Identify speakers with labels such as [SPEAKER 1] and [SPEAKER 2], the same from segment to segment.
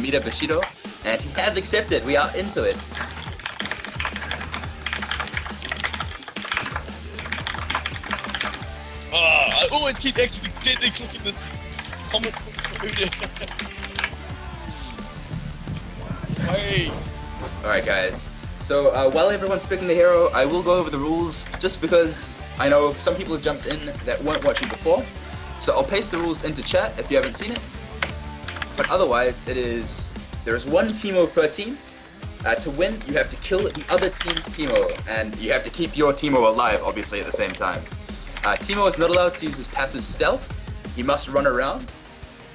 [SPEAKER 1] meet up Bushido, and he has accepted. We are into it.
[SPEAKER 2] I always keep accidentally clicking this comment. Hey.
[SPEAKER 1] Alright guys, so while everyone's picking the hero, I will go over the rules just because I know some people have jumped in that weren't watching before. So I'll paste the rules into chat if you haven't seen it. But otherwise, there is one Teemo per team. To win, you have to kill the other team's Teemo, and you have to keep your Teemo alive, obviously, at the same time. Teemo is not allowed to use his passive stealth. He must run around.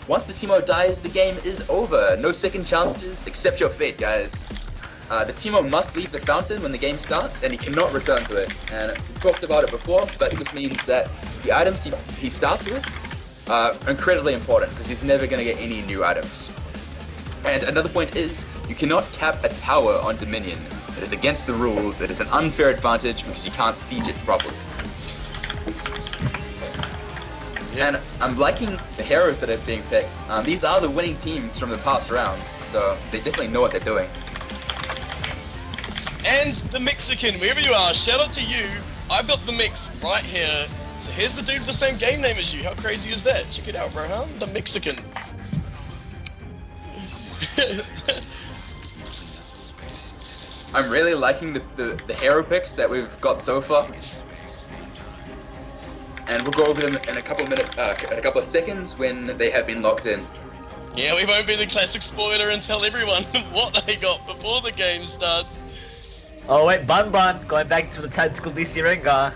[SPEAKER 1] Once the Teemo dies, the game is over. No second chances, accept your fate, guys. The Teemo must leave the fountain when the game starts, and he cannot return to it. And we talked about it before, but this means that the items he starts with are incredibly important, because he's never going to get any new items. And another point is, you cannot cap a tower on Dominion. It is against the rules, it is an unfair advantage because you can't siege it properly. And I'm liking the heroes that are being picked. These are the winning teams from the past rounds, so they definitely know what they're doing.
[SPEAKER 2] And the Mexican, wherever you are, shout out to you. I've got the mix right here. So here's the dude with the same game name as you. How crazy is that? Check it out, bro, huh? The Mexican.
[SPEAKER 1] I'm really liking the hero picks that we've got so far. And we'll go over them in a couple of seconds when they have been locked in.
[SPEAKER 2] Yeah, we won't be the classic spoiler and tell everyone what they got before the game starts.
[SPEAKER 3] Oh wait, Bun going back to the tactical DC Rengar.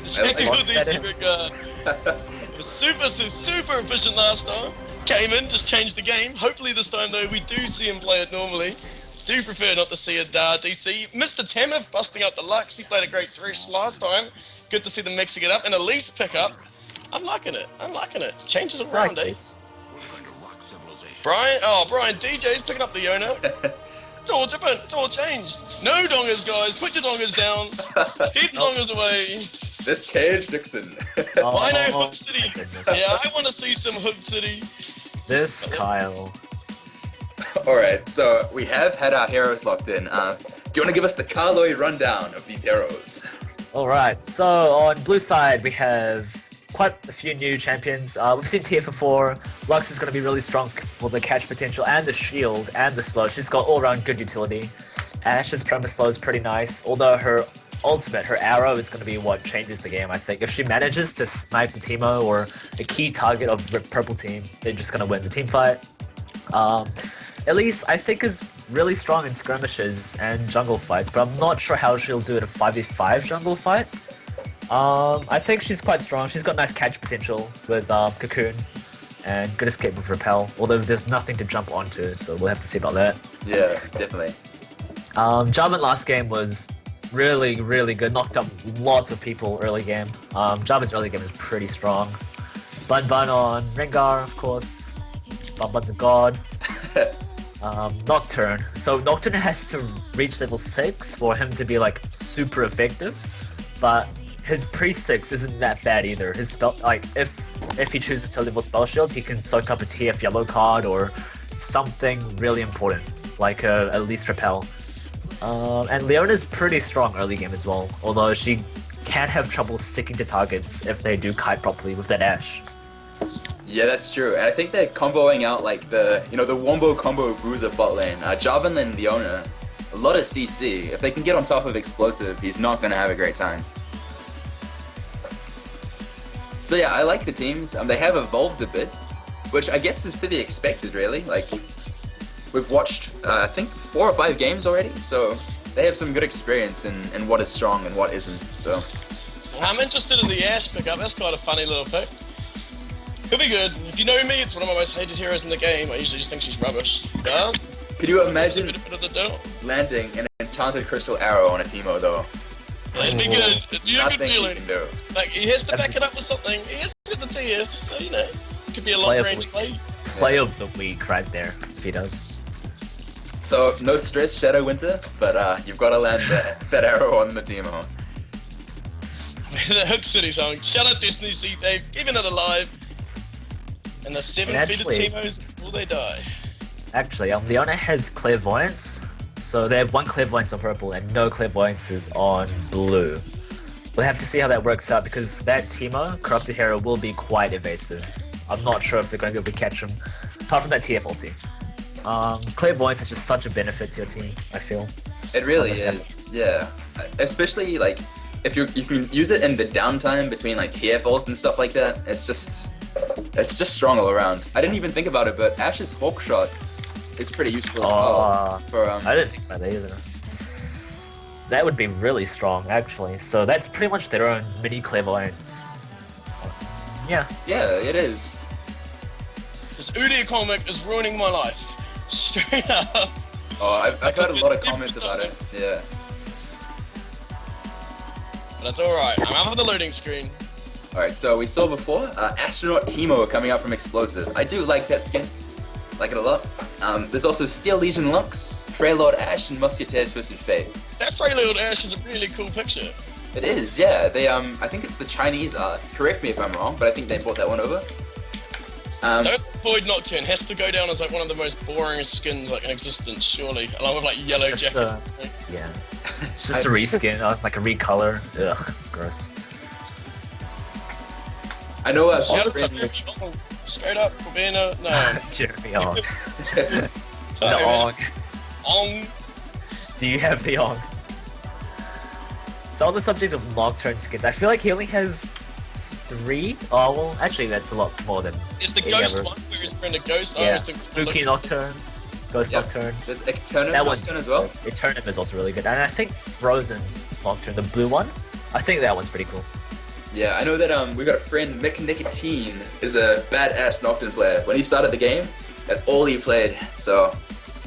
[SPEAKER 2] Tactical DC Rengar was super efficient last time. Came in, just changed the game. Hopefully this time though, we do see him play it normally. Do prefer not to see a DC. Mr. Tamif busting up the Lux. He played a great Thresh last time. Good to see the Mexican up and Elise pick up. I'm liking it. Changes around, eh? Brian DJ's picking up the Yona. It's all different. It's all changed. No dongers, guys. Put your dongers down. Keep the dongers away.
[SPEAKER 1] This Cage Dixon.
[SPEAKER 2] I know Hook City. Yeah, I want to see some Hook City.
[SPEAKER 3] This Kyle.
[SPEAKER 1] Alright, so we have had our heroes locked in. Do you want to give us the Carloy rundown of these heroes?
[SPEAKER 3] Alright, so on blue side we have quite a few new champions. We've seen Tier for 4. Lux is going to be really strong for the catch potential and the shield and the slow. She's got all-around good utility. Ash's perma slow is pretty nice, although her ultimate, her arrow, is going to be what changes the game, I think. If she manages to snipe the Teemo or a key target of the purple team, they're just going to win the team fight. Elise, I think, is really strong in skirmishes and jungle fights, but I'm not sure how she'll do it a 5v5 jungle fight. I think she's quite strong. She's got nice catch potential with Cocoon and good escape with Repel, although there's nothing to jump onto, so we'll have to see about that.
[SPEAKER 1] Yeah, definitely.
[SPEAKER 3] Jarvan last game was really good, knocked up lots of people early game. Jarvan's early game is pretty strong. Bun on Rengar, of course. Bun's a god. Nocturne. So Nocturne has to reach level 6 for him to be like super effective, but his pre-6 isn't that bad either. His spell, like if he chooses to level spell shield, he can soak up a TF yellow card or something really important, like at least repel. And Leona's pretty strong early game as well, although she can have trouble sticking to targets if they do kite properly with that Ashe.
[SPEAKER 1] Yeah, that's true. And I think they're comboing out like the Wombo combo bruiser bot lane. Jarvan and Leona, a lot of CC. If they can get on top of explosive, he's not going to have a great time. So yeah, I like the teams. They have evolved a bit, which I guess is to be expected, really. Like, we've watched, I think, 4 or 5 games already, so they have some good experience in what is strong and what isn't. So
[SPEAKER 2] I'm interested in the Ashe pickup. That's quite a funny little pick. Could be good. If you know me, it's one of my most hated heroes in the game. I usually just think she's rubbish. Yeah?
[SPEAKER 1] Could you imagine
[SPEAKER 2] A bit of the deal.
[SPEAKER 1] landing an enchanted crystal arrow on a Teemo though?
[SPEAKER 2] It'd be good. It'd be a good
[SPEAKER 1] Nothing he
[SPEAKER 2] feeling.
[SPEAKER 1] can do.
[SPEAKER 2] Like, he has to back it up with something. He has to get the TF, so you know, it could be a long-range play.
[SPEAKER 3] Play of the week right there, if he does.
[SPEAKER 1] So no stress, Shadow Winter, but you've got to land that arrow on the Teemo.
[SPEAKER 2] The Hook City song. Shout out Destiny Seed, they've given it alive. And the 7 feet of Teemos, will they die?
[SPEAKER 3] Actually, Leona has clairvoyance, so they have one clairvoyance on purple and no clairvoyances on blue. We'll have to see how that works out because that Teemo, Corrupted Hero, will be quite evasive. I'm not sure if they're going to be able to catch him, apart from that TF ulti. Clairvoyance is just such a benefit to your team, I feel.
[SPEAKER 1] It really is, yeah. Especially like if you can use it in the downtime between like TF ults and stuff like that. It's just strong all around. I didn't even think about it, but Ash's Hawk Shot is pretty useful as well. For
[SPEAKER 3] I didn't think about that either. That would be really strong, actually. So that's pretty much their own mini clairvoyance. Yeah.
[SPEAKER 1] Yeah, it is.
[SPEAKER 2] This Udia comic is ruining my life. Straight up.
[SPEAKER 1] Oh, I've heard a lot of comments about it. Yeah.
[SPEAKER 2] But that's alright. I'm out of the loading screen.
[SPEAKER 1] Alright, so we saw before, Astronaut Teemo coming out from Explosive. I do like that skin. Like it a lot. There's also Steel Legion Lux, Freylord Ash, and Musketeer Twisted Fate.
[SPEAKER 2] That Freylord Ash is a really cool picture.
[SPEAKER 1] It is, yeah. They I think it's the Chinese art. Correct me if I'm wrong, but I think they brought that one over.
[SPEAKER 2] Don't Void Nocturne has to go down as like one of the most boring skins like in existence, surely, along with like Yellow Jacket.
[SPEAKER 3] Yeah. It's just a reskin, like a recolor. Ugh, gross.
[SPEAKER 1] I know
[SPEAKER 2] Straight up, Corbina, no.
[SPEAKER 3] Jeremy Ong. The Ong.
[SPEAKER 2] Ong.
[SPEAKER 3] Do you have the Ong? So on the subject of Nocturne skins, I feel like he only has 3? Oh, well, actually that's a lot more than...
[SPEAKER 2] It's the Ghost one, where he's wearing a ghost.
[SPEAKER 3] Yeah, Spooky Nocturne, Ghost Nocturne.
[SPEAKER 1] There's Eternum Nocturne as well.
[SPEAKER 3] Eternum is also really good. And I think Frozen Nocturne, the blue one, I think that one's pretty cool.
[SPEAKER 1] Yeah, I know that we got a friend, Mick Nicotine, is a badass Nocturne player. When he started the game, that's all he played. So,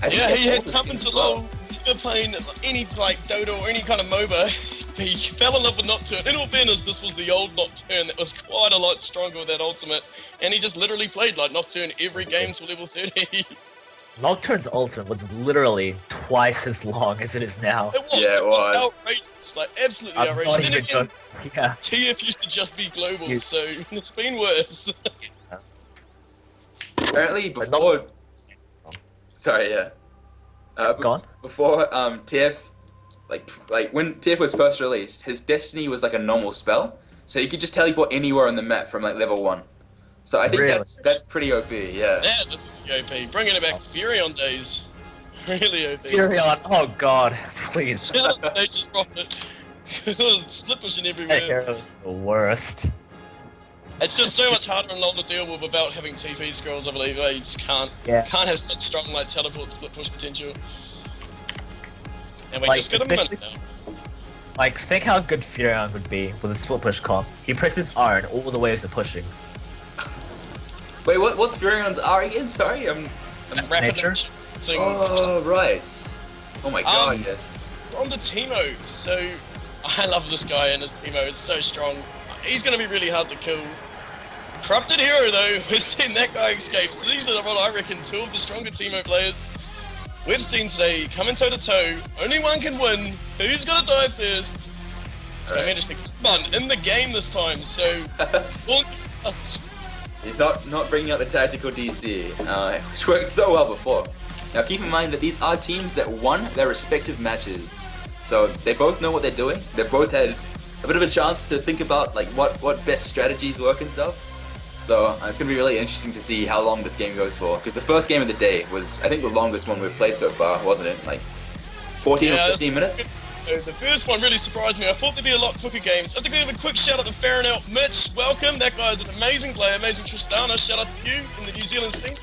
[SPEAKER 1] I think
[SPEAKER 2] he had come into LoL. He's been playing any like Dota or any kind of MOBA. He fell in love with Nocturne. In all fairness, this was the old Nocturne that was quite a lot stronger with that ultimate, and he just literally played like Nocturne every game to level 30.
[SPEAKER 3] Nocturne's ultimate was literally twice as long as it is now.
[SPEAKER 2] It was.
[SPEAKER 1] Yeah, it was.
[SPEAKER 2] Outrageous, like absolutely outrageous. Then again,
[SPEAKER 3] yeah.
[SPEAKER 2] TF used to just be global, so it's been worse.
[SPEAKER 1] Apparently before... Sorry, yeah.
[SPEAKER 3] Go on.
[SPEAKER 1] Before TF, like when TF was first released, his Destiny was like a normal spell, so you could just teleport anywhere on the map from like level 1. So I think that's pretty OP, yeah.
[SPEAKER 2] Yeah, that's pretty OP. Bringing it back to Furion days. Really OP.
[SPEAKER 3] Furion, oh god, please.
[SPEAKER 2] Shout out to Nature's Prophet. Split pushing everywhere.
[SPEAKER 3] That hero's the worst.
[SPEAKER 2] It's just so much harder in LoL to deal with without having TP scrolls, I believe. You just can't have such strong like teleport split push potential. And we just get a minute now.
[SPEAKER 3] Like, think how good Furion would be with a split push comp. He presses R and all the waves are pushing.
[SPEAKER 1] Wait, what's Furion's R again? Sorry, I'm
[SPEAKER 2] rapid.
[SPEAKER 1] Oh, right. Oh my god, yes.
[SPEAKER 2] It's on the Teemo, so I love this guy and his Teemo. It's so strong. He's going to be really hard to kill. Corrupted Hero, though, we've seen that guy escape. So these are what I reckon 2 of the stronger Teemo players we've seen today coming toe to toe. Only one can win. Who's going to die first? It's going to be interesting. It's fun in the game this time, so it's all us.
[SPEAKER 1] He's not bringing out the tactical DC, which worked so well before. Now keep in mind that these are teams that won their respective matches, so they both know what they're doing. They both had a bit of a chance to think about like what best strategies work and stuff. So it's gonna be really interesting to see how long this game goes for. Because the first game of the day was, I think, the longest one we've played so far, wasn't it? Like 14 or 15 minutes.
[SPEAKER 2] The first one really surprised me. I thought there'd be a lot quicker games. I have to give a quick shout out to Farinel. Mitch, welcome. That guy's an amazing player, amazing Tristana. Shout out to you in the New Zealand scene.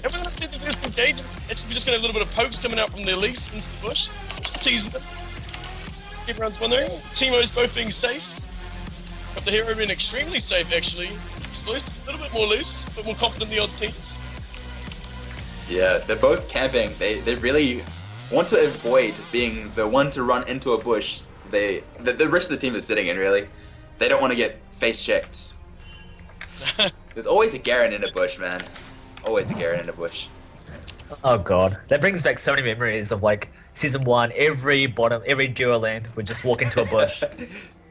[SPEAKER 2] Everyone said that there's engagement. Actually, we're just going to have a little bit of pokes coming out from the Elise into the bush. Just teasing them. Everyone's wondering. Teemo's both being safe. But the hero being extremely safe, actually. Explosive, a little bit more loose, but more confident in the odd teams.
[SPEAKER 1] Yeah, they're both camping. They really want to avoid being the one to run into a bush. The rest of the team is sitting in, really. They don't want to get face checked. There's always a Garen in a bush, man. Always a Garen in a bush.
[SPEAKER 3] Oh god, that brings back so many memories of like Season 1, every duo lane would just walk into a bush.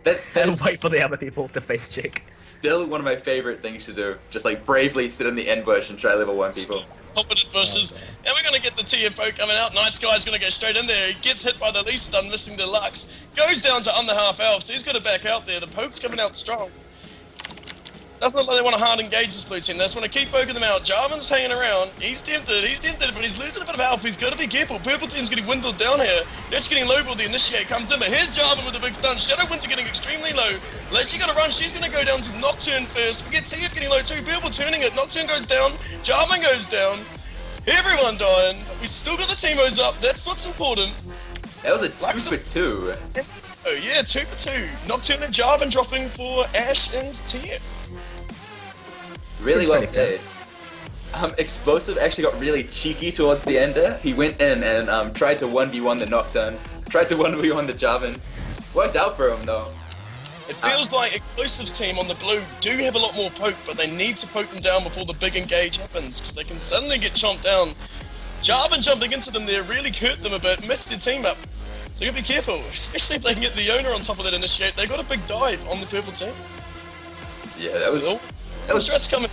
[SPEAKER 1] That
[SPEAKER 3] And
[SPEAKER 1] is
[SPEAKER 3] wait for the other people to face check.
[SPEAKER 1] still one of my favorite things to do. Just like bravely sit in the end bush and try level 1 people.
[SPEAKER 2] Confident bushes.
[SPEAKER 3] Okay.
[SPEAKER 2] And we're going to get the TFO coming out. Night Sky's going to go straight in there. He gets hit by the least stun, missing the Lux. Goes down to under half health, so he's got to back out there. The poke's coming out strong. Doesn't look like they want to hard engage this blue team. They just want to keep poking them out. Jarvan's hanging around. He's tempted, but he's losing a bit of health. He's got to be careful. Purple team's getting dwindled down here. That's getting low ball. The initiate comes in, but here's Jarvan with a big stun. Shadow Winds are getting extremely low. She's got to run. She's going to go down to Nocturne first. We get TF getting low too. Purple turning it. Nocturne goes down. Jarvan goes down. Everyone dying. We still got the Teemos up. That's what's important.
[SPEAKER 1] That was a 2 for 2.
[SPEAKER 2] Oh yeah, 2 for 2. Nocturne and Jarvan dropping for Ashe and TF.
[SPEAKER 1] Really well played. Explosive actually got really cheeky towards the end there. He went in and tried to 1v1 the Nocturne, tried to 1v1 the Jarvan. Worked out for him though.
[SPEAKER 2] It feels like Explosive's team on the blue do have a lot more poke, but they need to poke them down before the big engage happens, because they can suddenly get chomped down. Jarvan jumping into them there really hurt them a bit, messed their team up. So you gotta be careful, especially if they can get the owner on top of that initiate. They got a big dive on the purple team.
[SPEAKER 1] Yeah, that was
[SPEAKER 2] Strat's coming.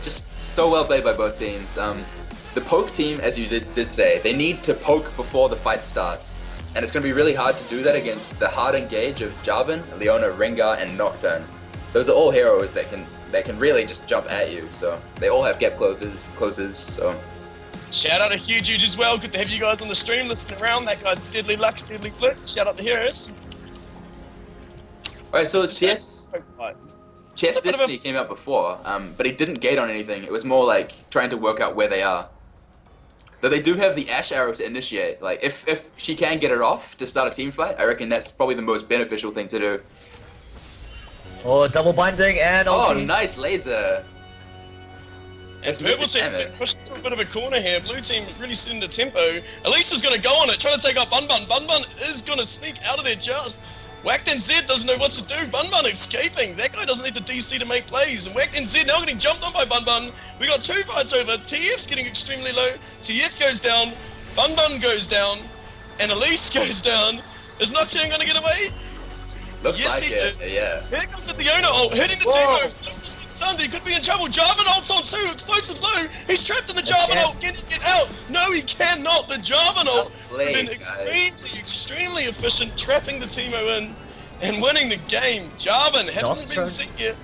[SPEAKER 1] just so well played by both teams. The poke team, as you did say, they need to poke before the fight starts. And it's going to be really hard to do that against the hard engage of Jarvan, Leona, Rengar, and Nocturne. Those are all heroes that can really just jump at you. So they all have gap closes. So
[SPEAKER 2] Shout out to Huge as well. Good to have you guys on the stream listening around. That guy's Deadly Lux, Deadly Blitz. Shout out to Heroes.
[SPEAKER 1] alright, so Chef's
[SPEAKER 2] Just a bit of a-
[SPEAKER 1] Destiny came out before, but he didn't gate on anything. It was more like trying to work out where they are. Though they do have the Ashe arrow to initiate. Like if she can get it off to start a team fight, I reckon that's probably the most beneficial thing to do.
[SPEAKER 3] Oh, double binding and
[SPEAKER 1] Oh,
[SPEAKER 3] ulti.
[SPEAKER 1] nice laser!
[SPEAKER 2] And
[SPEAKER 1] That's
[SPEAKER 2] purple
[SPEAKER 1] Mr.
[SPEAKER 2] team
[SPEAKER 1] Tammet.
[SPEAKER 2] been pushed to a bit of a corner here. Blue team really setting the tempo. Elisa's going to go on it, trying to take out Bun Bun. Bun Bun is going to sneak out of there just. Whacked NZ doesn't know what to do. Bun Bun escaping. That guy doesn't need the DC to make plays. And Whacked NZ now getting jumped on by Bun Bun. We got 2 fights over. TF's getting extremely low. TF goes down. Bun Bun goes down. And Elise goes down. Is Nocturne going to get away?
[SPEAKER 1] Looks
[SPEAKER 2] Yes,
[SPEAKER 1] like
[SPEAKER 2] he
[SPEAKER 1] it.
[SPEAKER 2] is.
[SPEAKER 1] Yeah.
[SPEAKER 2] Here comes the Leona ult, hitting the
[SPEAKER 1] Whoa.
[SPEAKER 2] Teemo. Explosive's been stunned, he could be in trouble. Jarvan ult's on too, Explosive's low. He's trapped in the Jarvan ult, can he get out? No, he cannot. The Jarvan ult
[SPEAKER 1] played,
[SPEAKER 2] has been
[SPEAKER 1] guys.
[SPEAKER 2] extremely efficient, trapping the Teemo in and winning the game. Jarvan hasn't been
[SPEAKER 3] Nocturne.
[SPEAKER 2] seen yet.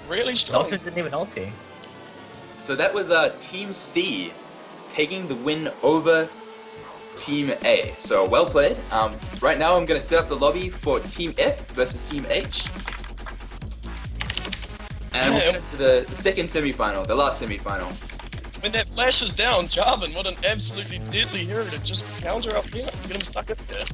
[SPEAKER 2] Really strong.
[SPEAKER 3] Nocturne didn't even ulti.
[SPEAKER 1] So that was Team C taking the win over Team A. So well played. Right now I'm going to set up the lobby for Team F versus Team H. And we'll get into the second semi-final, the last semi-final.
[SPEAKER 2] When that flash is down, Jarvan, what an absolutely deadly hero to just counter up there. Get him stuck in there.